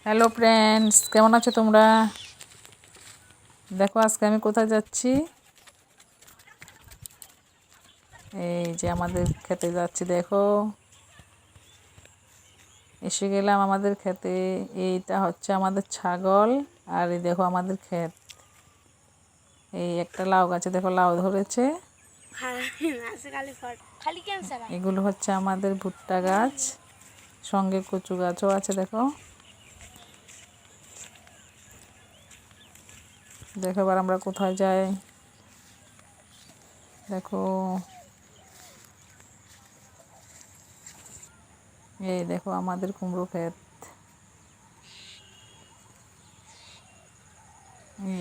Hello friends, কেমন আছো তোমরা? দেখো আজকে আমি কোথায় যাচ্ছি। এই যে আমাদের খেতে যাচ্ছি। দেখো এসে গেলাম আমাদের খেতে। এইটা হচ্ছে আমাদের ছাগল, আর এই দেখো আমাদের ক্ষেত। এই একটা লাউ গাছে দেখো লাউ ধরেছে। এগুলো হচ্ছে আমাদের ভুট্টা গাছ, সঙ্গে কচু গাছও আছে। দেখো দেখো এবার আমরা কোথায় যাই। দেখো এই দেখো আমাদের কুমড়ো ক্ষেত।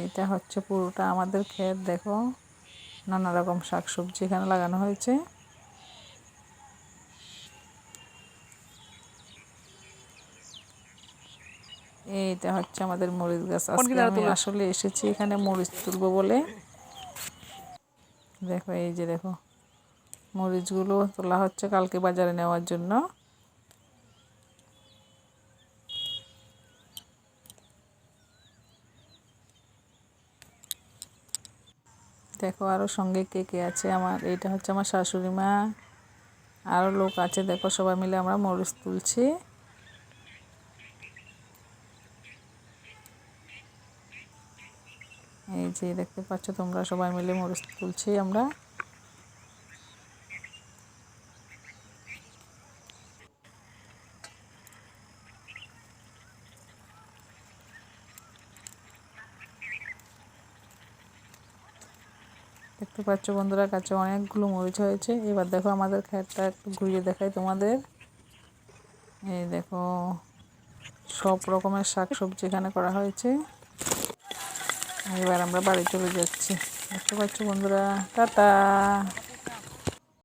এটা হচ্ছে পুরোটা আমাদের ক্ষেত। দেখো নানা রকম শাকসবজি এখানে লাগানো হয়েছে। এইটা হচ্ছে আমাদের মরিচ গাছ। আজকে আমি আসলে এসেছি এখানে মরিচ তুলবো বলে। দেখো এই যে দেখো মরিচগুলো তোলা হচ্ছে কালকে বাজারে নেওয়ার জন্য। দেখো আরও সঙ্গে কে কে আছে আমার। এইটা হচ্ছে আমার শাশুড়ি মা, আরও লোক আছে। দেখো সবাই মিলে আমরা মরিচ তুলছি। এই যে দেখতে পাচ্ছ তোমরা, সবাই মিলে মরিচ তুলছি আমরা। দেখতে পাচ্ছ বন্ধুরা, কাছে অনেকগুলো মরিচ হয়েছে। এবার দেখো আমাদের ক্ষেতটা একটু ঘুরিয়ে দেখাই তোমাদের। এই দেখো সব রকমের শাকসবজি এখানে করা হয়েছে। এবার আমরা বাড়ি চলে যাচ্ছি। দেখতে পাচ্ছ বন্ধুরা, টাটা।